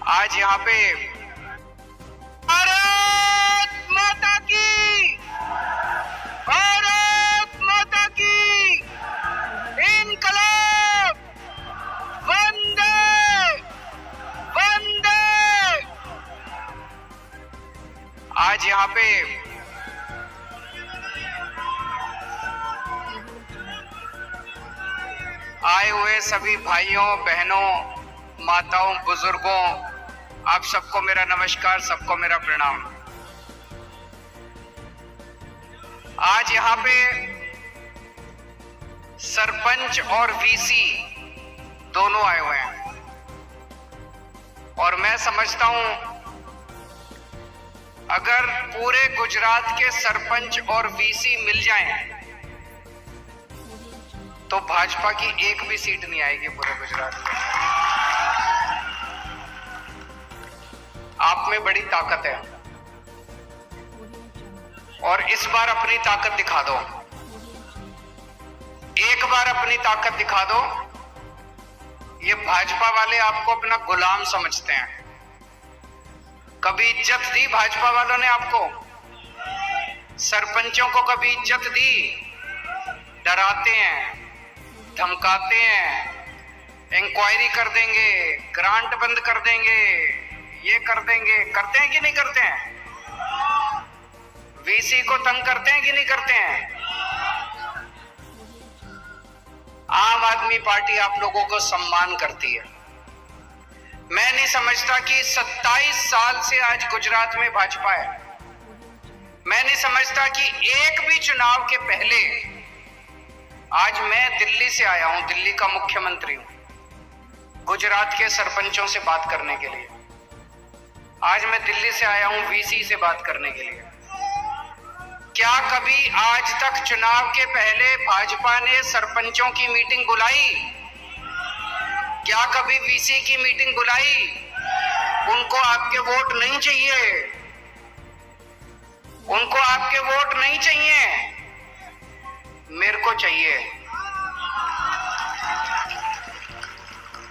आज यहाँ पे भारत माता की, भारत माता की इनकलाब, वंदे वंदे। आज यहाँ पे आए हुए सभी भाइयों बहनों, माताओं, बुजुर्गों, आप सबको मेरा नमस्कार, सबको मेरा प्रणाम। आज यहाँ पे सरपंच और वीसी दोनों आए हुए हैं और मैं समझता हूं अगर पूरे गुजरात के सरपंच और वीसी मिल जाएं तो भाजपा की एक भी सीट नहीं आएगी पूरे गुजरात में। आप में बड़ी ताकत है और इस बार अपनी ताकत दिखा दो, एक बार अपनी ताकत दिखा दो। ये भाजपा वाले आपको अपना गुलाम समझते हैं। कभी इज्जत दी भाजपा वालों ने आपको? सरपंचों को कभी इज्जत दी? डराते हैं, धमकाते हैं, इंक्वायरी कर देंगे, ग्रांट बंद कर देंगे, ये कर देंगे। करते हैं कि नहीं करते हैं? वीसी को तंग करते हैं कि नहीं करते हैं? आम आदमी पार्टी आप लोगों को सम्मान करती है। मैं नहीं समझता कि 27 साल से आज गुजरात में भाजपा है। मैं नहीं समझता कि एक भी चुनाव के पहले, आज मैं दिल्ली से आया हूं, दिल्ली का मुख्यमंत्री हूं, गुजरात के सरपंचों से बात करने के लिए। आज मैं दिल्ली से आया हूं वीसी से बात करने के लिए। क्या कभी आज तक चुनाव के पहले भाजपा ने सरपंचों की मीटिंग बुलाई? क्या कभी वीसी की मीटिंग बुलाई? उनको आपके वोट नहीं चाहिए, उनको आपके वोट नहीं चाहिए, मेरे को चाहिए।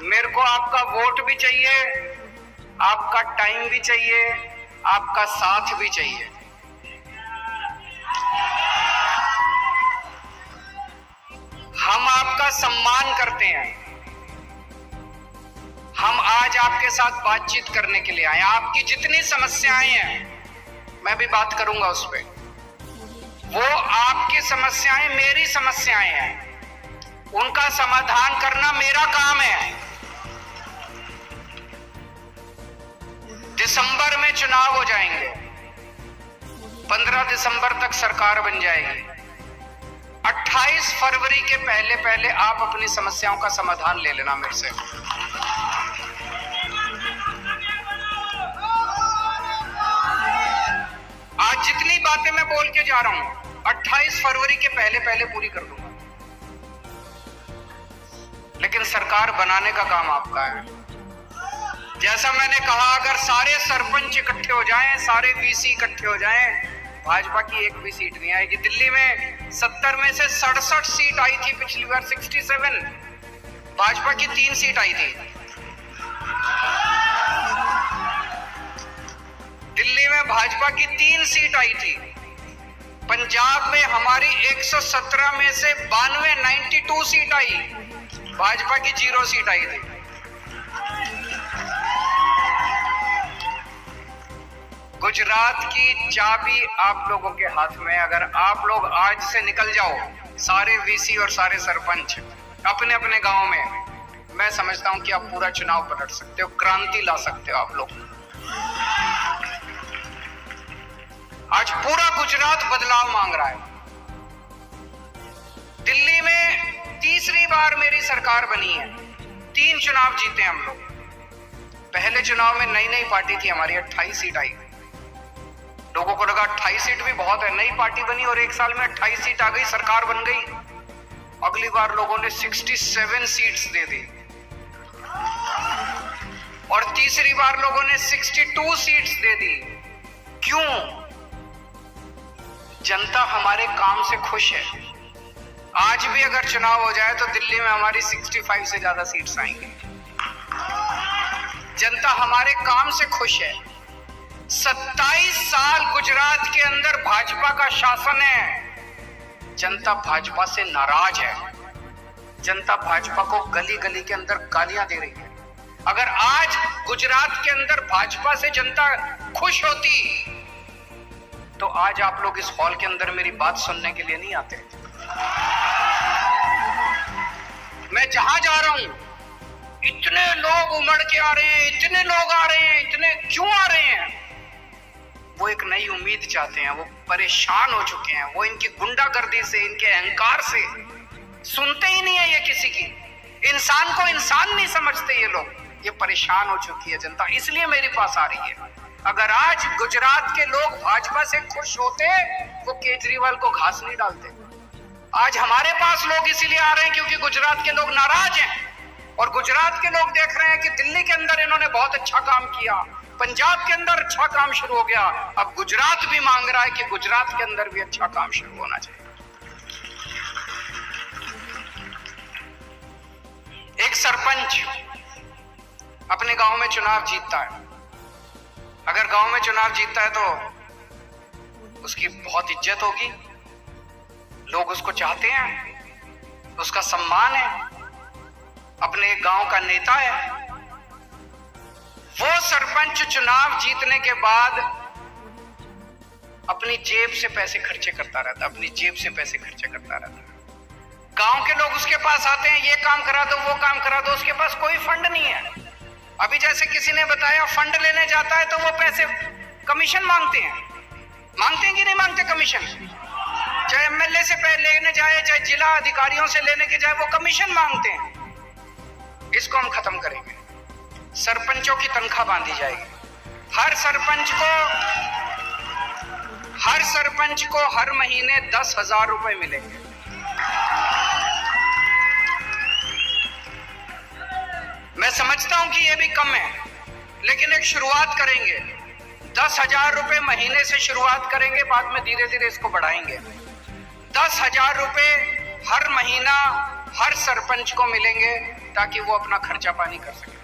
मेरे को आपका वोट भी चाहिए, आपका टाइम भी चाहिए, आपका साथ भी चाहिए। हम आपका सम्मान करते हैं। हम आज आपके साथ बातचीत करने के लिए आए। आपकी जितनी समस्याएं हैं मैं भी बात करूंगा उस पर। वो आपकी समस्याएं मेरी समस्याएं हैं, उनका समाधान करना मेरा काम है। दिसंबर में चुनाव हो जाएंगे, 15 दिसंबर तक सरकार बन जाएगी। 28 फरवरी के पहले पहले आप अपनी समस्याओं का समाधान ले लेना मेरे से। आज जितनी बातें मैं बोल के जा रहा हूं 28 फरवरी के पहले पहले पूरी कर दूंगा। लेकिन सरकार बनाने का काम आपका है। जैसा मैंने कहा, अगर सारे सरपंच इकट्ठे हो जाएं, सारे वीसी इकट्ठे हो जाएं, भाजपा की एक भी सीट नहीं आएगी। दिल्ली में 70 में से 67 सीट आई थी पिछली बार, 67। भाजपा की 3 सीट आई थी। दिल्ली में भाजपा की 3 सीट आई थी। पंजाब में हमारी 117 में से 92 सीट आई, भाजपा की 0 सीट आई थी। गुजरात की चाबी आप लोगों के हाथ में। अगर आप लोग आज से निकल जाओ, सारे वीसी और सारे सरपंच अपने अपने गांव में, मैं समझता हूं कि आप पूरा चुनाव पलट सकते हो, क्रांति ला सकते हो आप लोग। आज पूरा गुजरात बदलाव मांग रहा है। दिल्ली में तीसरी बार मेरी सरकार बनी है, 3 चुनाव जीते हम लोग। पहले चुनाव में नई नई पार्टी थी हमारी, 28 सीट आई। लोगों को लगा 28 सीट भी बहुत है, नई पार्टी बनी और 1 साल में 28 सीट आ गई, सरकार बन गई। अगली बार लोगों ने 67 सीट्स दे दी और तीसरी बार लोगों ने 62 सीट्स दे दी। क्यों? जनता हमारे काम से खुश है। आज भी अगर चुनाव हो जाए तो दिल्ली में हमारी 65 से ज्यादा सीट्स आएंगी। जनता हमारे काम से खुश है। 27 साल गुजरात के अंदर भाजपा का शासन है। जनता भाजपा से नाराज है। जनता भाजपा को गली गली के अंदर गालियां दे रही है। अगर आज गुजरात के अंदर भाजपा से जनता खुश होती तो आज आप लोग इस हॉल के अंदर मेरी बात सुनने के लिए नहीं आते। मैं जहां जा रहा हूं इतने लोग उमड़ के आ रहे हैं, इतने लोग आ रहे हैं, इतने क्यों आ रहे हैं? वो एक नई उम्मीद चाहते हैं। वो परेशान हो चुके हैं। वो इनकी गुंडागर्दी से, इनके अहंकार से सुनते ही नहीं है ये किसी की। इंसान को इंसान नहीं समझते ये लोग। ये परेशान हो चुकी है जनता, इसलिए मेरे पास आ रही है। अगर आज गुजरात के लोग भाजपा से खुश होते वो केजरीवाल को घास नहीं डालते। आज हमारे पास लोग इसीलिए आ रहे हैं क्योंकि गुजरात के लोग नाराज हैं और गुजरात के लोग देख रहे हैं कि दिल्ली के अंदर इन्होंने बहुत अच्छा काम किया, पंजाब के अंदर अच्छा काम शुरू हो गया, अब गुजरात भी मांग रहा है कि गुजरात के अंदर भी अच्छा काम शुरू होना चाहिए। एक सरपंच अपने गांव में चुनाव जीतता है। अगर गांव में चुनाव जीतता है तो उसकी बहुत इज्जत होगी, लोग उसको चाहते हैं, उसका सम्मान है, अपने गांव का नेता है। वो सरपंच चुनाव जीतने के बाद अपनी जेब से पैसे खर्चे करता रहता, अपनी जेब से पैसे खर्चे करता रहता। गांव के लोग उसके पास आते हैं, ये काम करा दो, वो काम करा दो, उसके पास कोई फंड नहीं है। अभी जैसे किसी ने बताया फंड लेने जाता है तो वो पैसे कमीशन मांगते हैं। मांगते हैं कि नहीं मांगते कमीशन? चाहे एमएलए से लेने जाए, चाहे जिला अधिकारियों से लेने के जाए, वो कमीशन मांगते हैं। इसको हम खत्म करेंगे। सरपंचों की तनख्वाह बांधी जाएगी। हर सरपंच को हर महीने 10,000 रुपए मिलेंगे। मैं समझता हूं कि यह भी कम है, लेकिन एक शुरुआत करेंगे। 10,000 रुपए महीने से शुरुआत करेंगे, बाद में धीरे धीरे इसको बढ़ाएंगे। 10,000 रुपए हर महीना हर सरपंच को मिलेंगे ताकि वो अपना खर्चा पानी कर सके।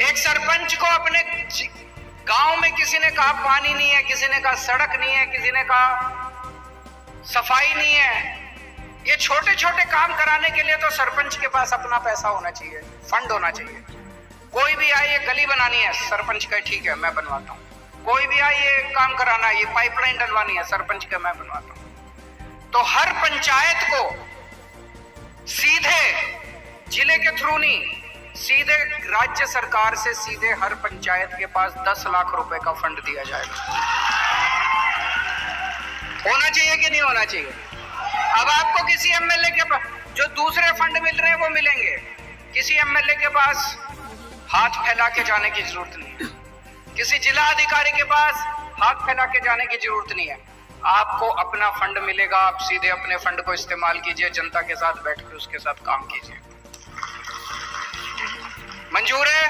एक सरपंच को अपने गांव में किसी ने कहा पानी नहीं है, किसी ने कहा सड़क नहीं है, किसी ने कहा सफाई नहीं है, ये छोटे छोटे काम कराने के लिए तो सरपंच के पास अपना पैसा होना चाहिए, फंड होना चाहिए। कोई भी आए, ये गली बनानी है, सरपंच का ठीक है मैं बनवाता हूँ। कोई भी आए, ये काम कराना है, ये पाइपलाइन डलवानी है, सरपंच का मैं बनवाता हूँ। तो हर पंचायत को सीधे जिले के थ्रू नहीं, सीधे राज्य सरकार से सीधे हर पंचायत के पास 10 लाख रुपए का फंड दिया जाएगा। होना चाहिए कि नहीं होना चाहिए? अब आपको किसी एमएलए के पास जो दूसरे फंड मिल रहे हैं वो मिलेंगे, किसी एमएलए के पास हाथ फैला के जाने की जरूरत नहीं है, किसी जिला अधिकारी के पास हाथ फैला के जाने की जरूरत नहीं है। आपको अपना फंड मिलेगा, आप सीधे अपने फंड को इस्तेमाल कीजिए, जनता के साथ बैठ के उसके साथ काम कीजिए। मंजूर है?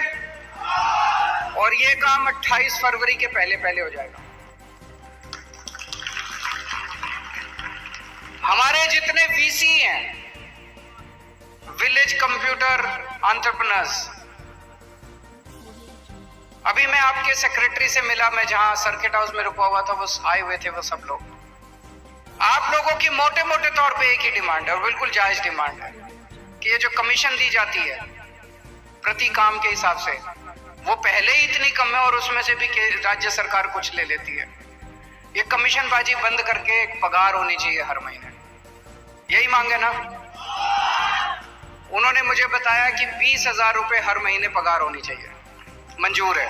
और ये काम 28 फरवरी के पहले पहले हो जाएगा। हमारे जितने वीसी हैं, विलेज कंप्यूटर एंटरप्रेन्योर्स, अभी मैं आपके सेक्रेटरी से मिला, मैं जहां सर्किट हाउस में रुका हुआ था, वो आए हुए थे वो सब लोग। आप लोगों की मोटे मोटे तौर पे एक ही डिमांड है और बिल्कुल जायज डिमांड है कि ये जो कमीशन दी जाती है प्रति काम के हिसाब से, वो पहले ही इतनी कम है और उसमें से भी राज्य सरकार कुछ ले लेती है। ये कमीशनबाजी बंद करके एक पगार होनी चाहिए हर महीने। यही मांगे ना? उन्होंने मुझे बताया कि 20,000 रुपए हर महीने पगार होनी चाहिए। मंजूर है?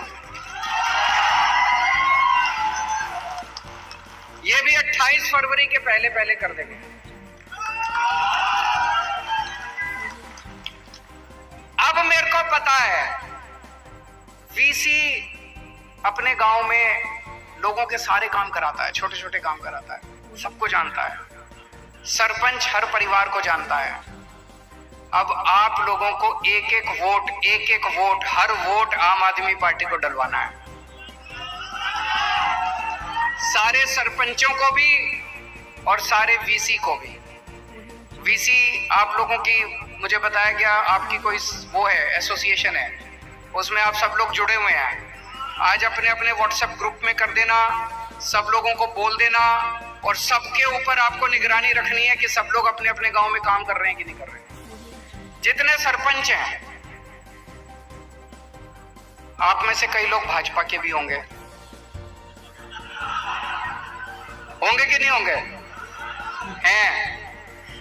ये भी 28 फरवरी के पहले पहले कर देंगे। अब मेरे को पता है वीसी अपने गांव में लोगों के सारे काम कराता है, छोटे छोटे काम कराता है, सबको जानता है। सरपंच हर परिवार को जानता है। अब आप लोगों को एक एक वोट, हर वोट आम आदमी पार्टी को डलवाना है। सारे सरपंचों को भी और सारे वीसी को भी। वीसी आप लोगों की मुझे बताया गया आपकी कोई वो है, एसोसिएशन है, उसमें आप सब लोग जुड़े हुए हैं। आज अपने अपने व्हाट्सएप ग्रुप में कर देना, सब लोगों को बोल देना, और सबके ऊपर आपको निगरानी रखनी है कि सब लोग अपने अपने गांव में काम कर रहे हैं कि नहीं कर रहे हैं। जितने सरपंच हैं, आप में से कई लोग भाजपा के भी होंगे कि नहीं होंगे? हैं।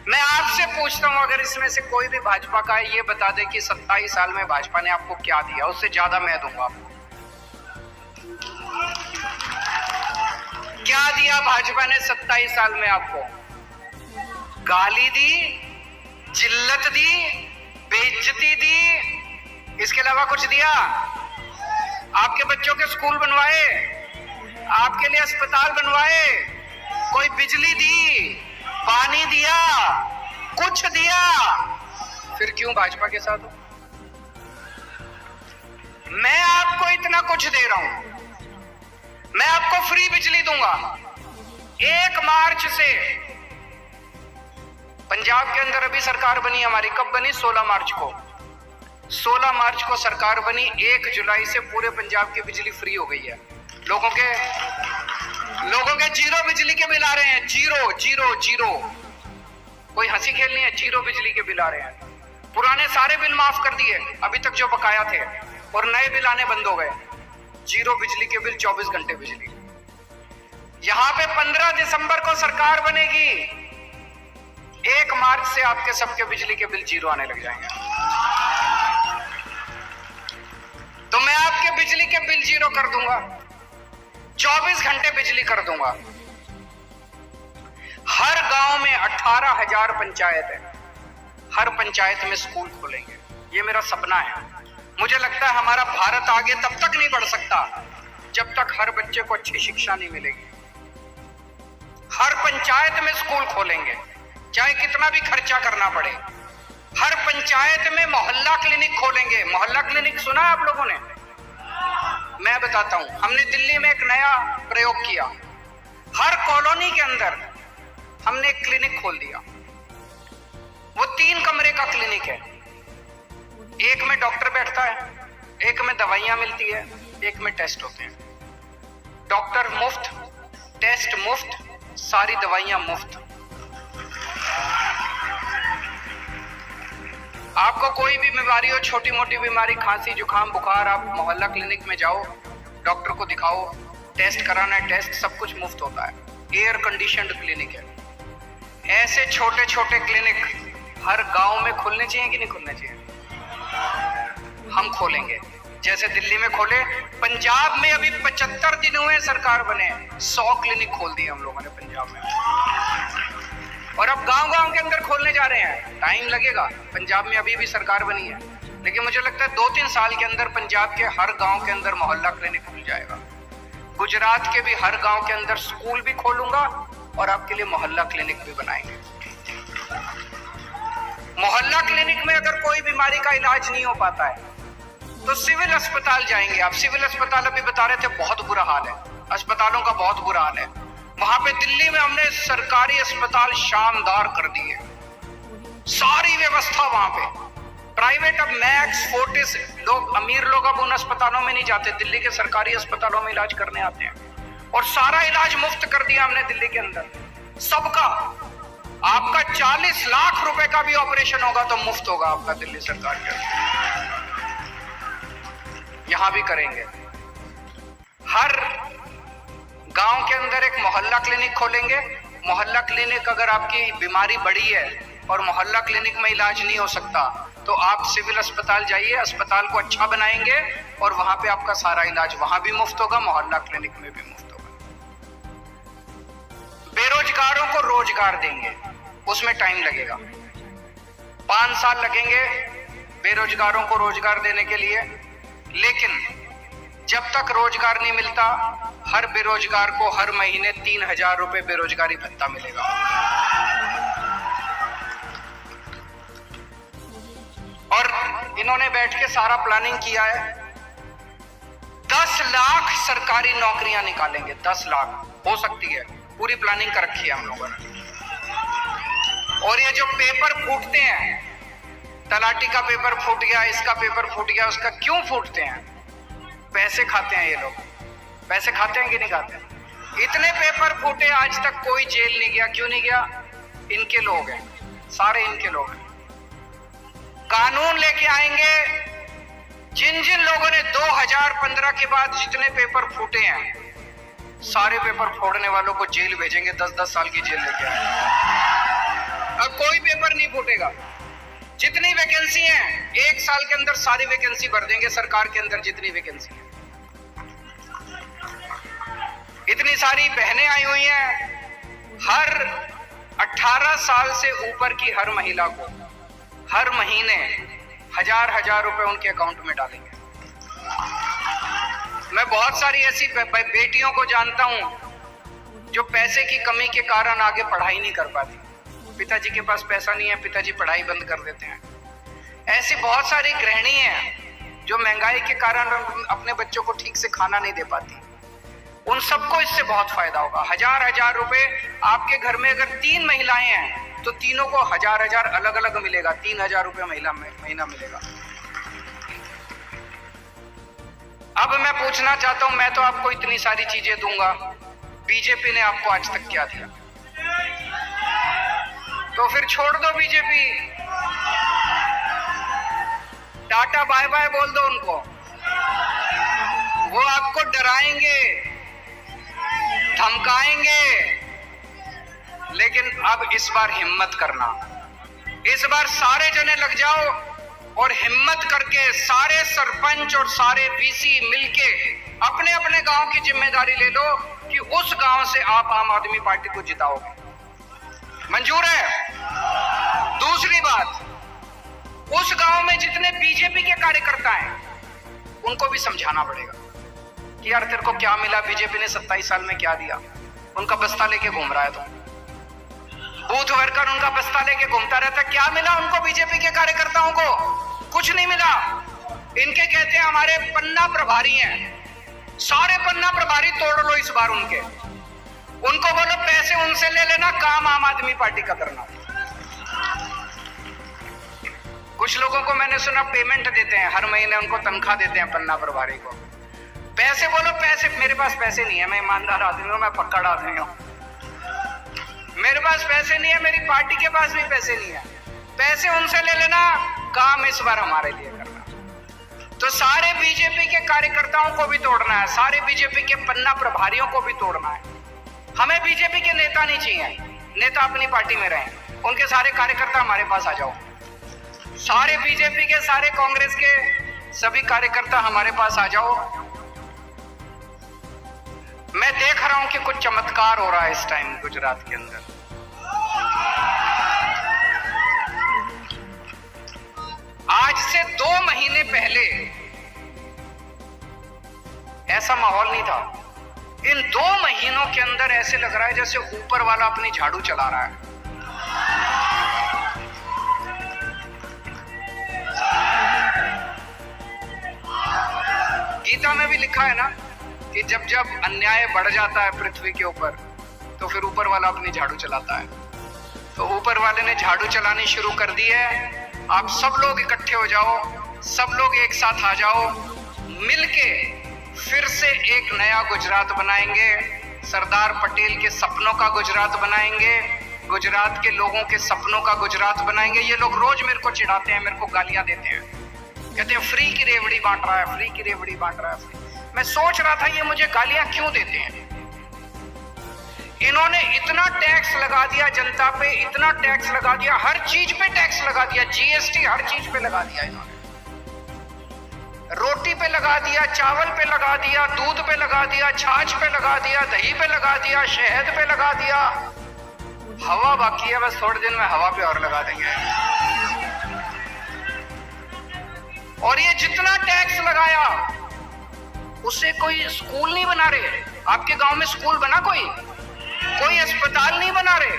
मैं आपसे पूछता हूं, अगर इसमें से कोई भी भाजपा का है, ये बता दे कि 27 साल में भाजपा ने आपको क्या दिया, उससे ज्यादा मैं दूंगा आपको। क्या दिया भाजपा ने 27 साल में आपको? गाली दी, जिल्लत दी, बेइज्जती दी, इसके अलावा कुछ दिया? आपके बच्चों के स्कूल बनवाए, आपके लिए अस्पताल बनवाए, कोई बिजली दी, पानी दिया, कुछ दिया? फिर क्यों भाजपा के साथ हो? मैं आपको इतना कुछ दे रहा हूं, मैं आपको फ्री बिजली दूंगा। 1 मार्च से पंजाब के अंदर अभी सरकार बनी हमारी, कब बनी? 16 मार्च को। 16 मार्च को सरकार बनी, 1 जुलाई से पूरे पंजाब की बिजली फ्री हो गई है। लोगों के जीरो बिजली के बिल आ रहे हैं, जीरो जीरो जीरो। कोई हंसी खेल नहीं है, जीरो बिजली के बिल आ रहे हैं। पुराने सारे बिल माफ कर दिए अभी तक जो बकाया थे, और नए बिल आने बंद हो गए। जीरो बिजली के बिल, 24 घंटे बिजली। यहां पे 15 दिसंबर को सरकार बनेगी, 1 मार्च से आपके सबके बिजली के बिल जीरो आने लग जाएंगे। तो मैं आपके बिजली के बिल जीरो कर दूंगा, 24 घंटे बिजली कर दूंगा। हर गांव में 18,000 पंचायत है, हर पंचायत में स्कूल खोलेंगे। ये मेरा सपना है। मुझे लगता है हमारा भारत आगे तब तक नहीं बढ़ सकता जब तक हर बच्चे को अच्छी शिक्षा नहीं मिलेगी। हर पंचायत में स्कूल खोलेंगे, चाहे कितना भी खर्चा करना पड़े। हर पंचायत में मोहल्ला क्लिनिक खोलेंगे। मोहल्ला क्लिनिक सुना है आप लोगों ने? मैं बताता हूं, हमने दिल्ली में एक नया प्रयोग किया। हर कॉलोनी के अंदर हमने एक क्लिनिक खोल दिया। वो 3 कमरे का क्लिनिक है। एक में डॉक्टर बैठता है, एक में दवाइयां मिलती है, एक में टेस्ट होते हैं। डॉक्टर मुफ्त, टेस्ट मुफ्त, सारी दवाइयां मुफ्त। आपको कोई भी बीमारी हो, छोटी मोटी बीमारी, खांसी जुकाम बुखार, आप मोहल्ला क्लिनिक में जाओ, डॉक्टर को दिखाओ, टेस्ट कराना है, टेस्ट सब कुछ मुफ्त होता है। एयर कंडीशनड क्लिनिक है। ऐसे छोटे छोटे क्लिनिक हर गांव में खुलने चाहिए कि नहीं खुलने चाहिए? हम खोलेंगे, जैसे दिल्ली में खोले। पंजाब में अभी 75 दिन हुए सरकार बने, 100 क्लिनिक खोल दिए हम लोगों ने पंजाब में। और अब गांव गांव के अंदर खोलने जा रहे हैं। टाइम लगेगा, पंजाब में अभी भी सरकार बनी है, लेकिन मुझे लगता है 2-3 साल के अंदर पंजाब के हर गांव के अंदर मोहल्ला क्लिनिक खुल जाएगा। गुजरात के भी हर गांव के अंदर स्कूल भी खोलूंगा और आपके लिए मोहल्ला क्लिनिक भी बनाएंगे। मोहल्ला क्लिनिक में अगर कोई बीमारी का इलाज नहीं हो पाता है तो सिविल अस्पताल जाएंगे आप। सिविल अस्पताल अभी बता रहे थे बहुत बुरा हाल है, अस्पतालों का बहुत बुरा हाल है। वहां पे दिल्ली में हमने सरकारी अस्पताल शानदार कर दिए, सारी व्यवस्था वहां पे। प्राइवेट अब मैक्स, फोर्टिस, लोग अमीर लोग अब उन अस्पतालों में नहीं जाते, दिल्ली के सरकारी अस्पतालों में इलाज करने आते हैं। और सारा इलाज मुफ्त कर दिया हमने दिल्ली के अंदर, सबका। आपका 40 लाख रुपए का भी ऑपरेशन होगा तो मुफ्त होगा आपका दिल्ली सरकार के अंदर। यहां भी करेंगे। हर गांव के अंदर एक मोहल्ला क्लिनिक खोलेंगे। मोहल्ला क्लिनिक, अगर आपकी बीमारी बड़ी है और मोहल्ला क्लिनिक में इलाज नहीं हो सकता तो आप सिविल अस्पताल जाइए, अस्पताल को अच्छा बनाएंगे और वहां पे आपका सारा इलाज वहां भी मुफ्त होगा, मोहल्ला क्लिनिक में भी मुफ्त होगा। बेरोजगारों को रोजगार देंगे, उसमें टाइम लगेगा, 5 साल लगेंगे बेरोजगारों को रोजगार देने के लिए। लेकिन जब तक रोजगार नहीं मिलता, हर बेरोजगार को हर महीने 3,000 रुपए बेरोजगारी भत्ता मिलेगा। और इन्होंने बैठ के सारा प्लानिंग किया है, 10 लाख सरकारी नौकरियां निकालेंगे। 10 लाख हो सकती है, पूरी प्लानिंग कर रखी है हम लोगों ने। और ये जो पेपर फूटते हैं, तलाटी का पेपर फूट गया, इसका पेपर फूट गया, उसका क्यों फूटते हैं? पैसे खाते हैं ये लोग, पैसे खाते हैं कि नहीं खाते? इतने पेपर फूटे, आज तक कोई जेल नहीं गया। क्यों नहीं गया? इनके लोग हैं, सारे इनके लोग हैं। कानून लेके आएंगे। जिन जिन लोगों ने 2015 के बाद जितने पेपर फूटे हैं, सारे पेपर फोड़ने वालों को जेल भेजेंगे, 10-10 साल की जेल लेके आएंगे। अब कोई पेपर नहीं फूटेगा। जितनी वैकेंसी है, 1 साल के अंदर सारी वैकेंसी भर देंगे सरकार के अंदर, जितनी वैकेंसी है। इतनी सारी बहनें आई हुई हैं। हर 18 साल से ऊपर की हर महिला को हर महीने 1000 रुपए उनके अकाउंट में डालेंगे। मैं बहुत सारी ऐसी बेटियों को जानता हूं जो पैसे की कमी के कारण आगे पढ़ाई नहीं कर पाती। पिताजी के पास पैसा नहीं है, पिताजी पढ़ाई बंद कर देते हैं। ऐसी बहुत सारी गृहिणी हैं जो महंगाई के कारण अपने बच्चों को ठीक से खाना नहीं दे पाती। उन सबको इससे बहुत फायदा होगा। 1000 रुपए आपके घर में अगर 3 महिलाएं हैं तो तीनों को 1000 अलग अलग मिलेगा। 3000 रुपये महीना मिलेगा। अब मैं पूछना चाहता हूं, मैं तो आपको इतनी सारी चीजें दूंगा, बीजेपी ने आपको आज तक क्या दिया? तो फिर छोड़ दो बीजेपी, टाटा बाय बाय बोल दो उनको। वो आपको डराएंगे, धमकाएंगे, लेकिन अब इस बार हिम्मत करना। इस बार सारे जने लग जाओ और हिम्मत करके सारे सरपंच और सारे वीसी मिलके अपने अपने गांव की जिम्मेदारी ले लो कि उस गांव से आप आम आदमी पार्टी को जिताओगे। मंजूर है? दूसरी बात, उस गांव में जितने बीजेपी के कार्यकर्ता हैं उनको भी समझाना पड़ेगा कि यार तेरे को क्या मिला, बीजेपी ने 27 साल में क्या दिया। उनका बस्ता लेके घूम रहा है, तो बूथ वर्कर उनका बस्ता लेके घूमता रहता है। क्या मिला उनको? बीजेपी के कार्यकर्ताओं को कुछ नहीं मिला। इनके कहते हैं हमारे पन्ना प्रभारी हैं, सारे पन्ना प्रभारी तोड़ लो इस बार उनके। उनको बोलो पैसे उनसे ले लेना, काम आम आदमी पार्टी का करना। कुछ लोगों को मैंने सुना पेमेंट देते हैं, हर महीने उनको तनख्वाह देते हैं पन्ना प्रभारी को। पैसे बोलो पैसे, मेरे पास पैसे नहीं है, मैं ईमानदार आदमी हूं, मैं पक्का आदमी हूं। मेरे पास पैसे नहीं है, मेरी पार्टी के पास भी पैसे नहीं है। पैसे उनसे ले लेना, काम इस बार हमारे लिए करना। तो सारे बीजेपी के कार्यकर्ताओं को भी तोड़ना है, सारे बीजेपी के पन्ना प्रभारियों को भी तोड़ना है। हमें बीजेपी के नेता नहीं चाहिए, नेता अपनी पार्टी में रहें। उनके सारे कार्यकर्ता हमारे पास आ जाओ। सारे बीजेपी के, सारे कांग्रेस के सभी कार्यकर्ता हमारे पास आ जाओ। मैं देख रहा हूं कि कुछ चमत्कार हो रहा है इस टाइम गुजरात के अंदर। आज से 2 महीने पहले ऐसा माहौल नहीं था। इन 2 महीनों के अंदर ऐसे लग रहा है जैसे ऊपर वाला अपनी झाड़ू चला रहा है। गीता में भी लिखा है ना कि जब जब अन्याय बढ़ जाता है पृथ्वी के ऊपर तो फिर ऊपर वाला अपनी झाड़ू चलाता है। तो ऊपर वाले ने झाड़ू चलानी शुरू कर दी है। आप सब लोग इकट्ठे हो जाओ, सब लोग एक साथ आ जाओ, मिलके फिर से एक नया गुजरात बनाएंगे। सरदार पटेल के सपनों का गुजरात बनाएंगे, गुजरात के लोगों के सपनों का गुजरात बनाएंगे। ये लोग रोज मेरे को चिढ़ाते हैं, मेरे को गालियां देते हैं, कहते हैं फ्री की रेवड़ी बांट रहा है, फ्री की रेवड़ी बांट रहा है। मैं सोच रहा था ये मुझे गालियां क्यों देते हैं। इन्होंने इतना टैक्स लगा दिया जनता पे, इतना टैक्स लगा दिया, हर चीज पे टैक्स लगा दिया, जीएसटी हर चीज पे लगा दिया इन्होंने। रोटी पे लगा दिया, चावल पे लगा दिया, दूध पे लगा दिया, छाछ पे लगा दिया, दही पे लगा दिया, शहद पे लगा दिया। हवा बाकी है, बस थोड़े दिन में हवा पे और लगा देंगे। और ये जितना टैक्स लगाया उससे कोई स्कूल नहीं बना रहे। आपके गांव में स्कूल बना? कोई अस्पताल नहीं बना रहे,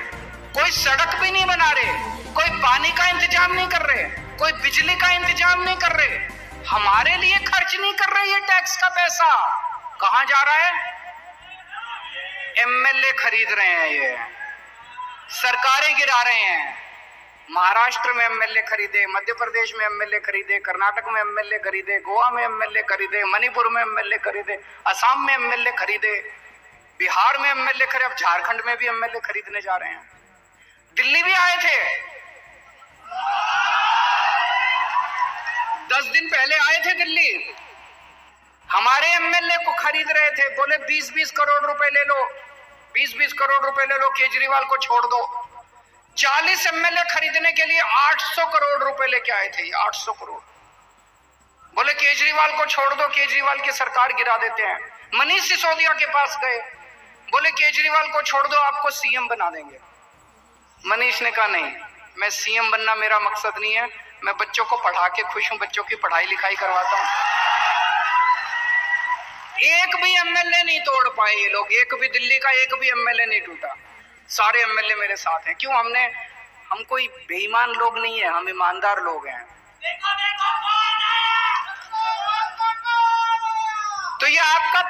कोई सड़क भी नहीं बना रहे, कोई पानी का इंतजाम नहीं कर रहे, कोई बिजली का इंतजाम नहीं कर रहे, हमारे लिए खर्च नहीं कर रहे। ये टैक्स का पैसा कहां जा रहा है? एमएलए खरीद रहे हैं, ये सरकारें गिरा रहे हैं, महाराष्ट्र में एमएलए खरीदे, मध्य प्रदेश में एमएलए खरीदे, कर्नाटक में एमएलए खरीदे, गोवा में एमएलए खरीदे, मणिपुर में एमएलए खरीदे, असम में एमएलए खरीदे, बिहार में एमएलए खरीदे, अब झारखंड में भी एमएलए खरीदने जा रहे हैं। दिल्ली भी आए थे, 10 दिन पहले आए थे दिल्ली, हमारे एमएलए को खरीद रहे थे, बोले 20-20 करोड़ रुपए ले लो, 20-20 करोड़ रुपए ले लो, केजरीवाल को छोड़ दो। 40 एमएलए खरीदने के लिए 800 करोड़ रुपए लेके आए थे, 800 करोड़। बोले केजरीवाल को छोड़ दो, केजरीवाल की सरकार गिरा देते हैं। मनीष सिसोदिया के पास गए, बोले केजरीवाल को छोड़ दो, आपको सीएम बना देंगे। मनीष ने कहा नहीं, मैं सीएम बनना मेरा मकसद नहीं है, मैं बच्चों को पढ़ा के खुश हूं, बच्चों की पढ़ाई लिखाई करवाता हूं। एक भी एमएलए नहीं तोड़ पाए ये लोग, एक भी दिल्ली का एक भी एमएलए नहीं टूटा, सारे एमएलए मेरे साथ हैं। क्यों? हम कोई बेईमान लोग नहीं है, हम ईमानदार लोग हैं। तो ये आपका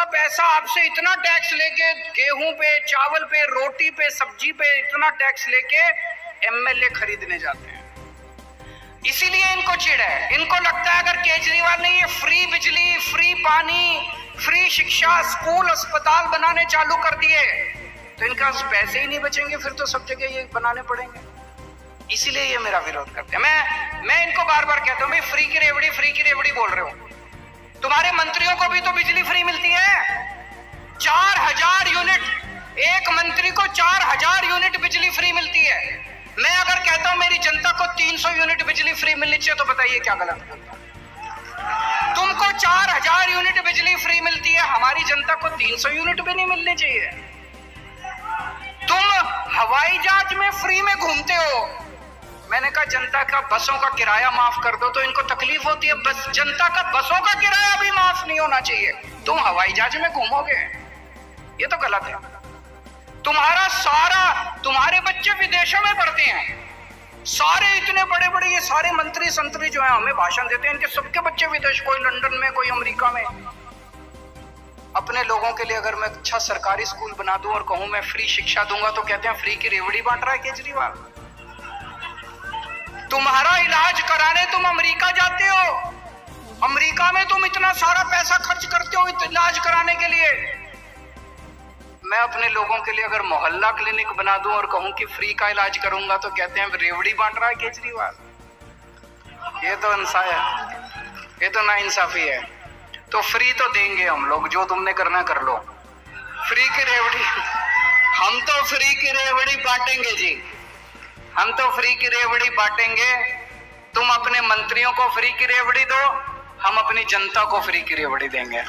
पैसा आपसे इतना टैक्स लेके, गेहूं पे, चावल पे, रोटी पे, सब्जी पे इतना टैक्स लेके एमएलए खरीदने जाते हैं। इसीलिए इनको चिढ़ है। इनको लगता है अगर केजरीवाल ने ये फ्री बिजली, फ्री पानी, फ्री शिक्षा, स्कूल, अस्पताल बनाने चालू कर दिए तो इनका पैसे ही नहीं बचेंगे, फिर तो सब जगह ये बनाने पड़ेंगे। इसीलिए ये मेरा विरोध करते हैं। मैं इनको बार बार कहता हूं, भाई फ्री की रेवड़ी बोल रहे हो, तुम्हारे मंत्रियों को भी तो बिजली फ्री मिलती है। 4000 यूनिट, एक मंत्री को 4000 यूनिट बिजली फ्री मिलती है। मैं अगर कहता हूं मेरी जनता को 300 यूनिट बिजली फ्री मिलनी चाहिए, तो बताइए क्या गलत करता हूं? तुमको 4000 यूनिट बिजली फ्री मिलती है, हमारी जनता को 300 यूनिट भी नहीं मिलनी चाहिए। तुम हवाई जहाज में फ्री में घूमते हो, मैंने कहा जनता का बसों का किराया माफ कर दो, तो इनको तकलीफ होती है। बस जनता का बसों का किराया भी माफ नहीं होना चाहिए, तुम हवाई जहाज में घूमोगे, ये तो गलत है। तुम्हारे बच्चे विदेशों में पढ़ते हैं, सारे इतने बड़े बड़े ये सारे मंत्री संतरी जो है हमें भाषण देते हैं, इनके सबके बच्चे विदेश, कोई लंदन में, कोई अमेरिका में। अपने लोगों के लिए अगर मैं अच्छा सरकारी स्कूल बना दूं और कहूं मैं फ्री शिक्षा दूंगा, तो कहते हैं फ्री की रेवड़ी बांट रहा है केजरीवाल। तुम्हारा इलाज कराने तुम अमेरिका जाते हो, अमेरिका में तुम इतना सारा पैसा खर्च करते हो इलाज कराने के लिए। मैं अपने लोगों के लिए अगर मोहल्ला क्लिनिक बना दूं और कहूं कि फ्री का इलाज करूंगा, तो कहते हैं रेवड़ी बांट रहा है केजरीवाल। ये तो इंसाफ है, ये तो नाइंसाफी है। तो फ्री तो देंगे हम लोग, जो तुमने करना कर लो। फ्री की रेवड़ी, हम तो फ्री की रेवड़ी बांटेंगे जी, हम तो फ्री की रेवड़ी बांटेंगे। तुम अपने मंत्रियों को फ्री की रेवड़ी दो, हम अपनी जनता को फ्री की रेवड़ी देंगे।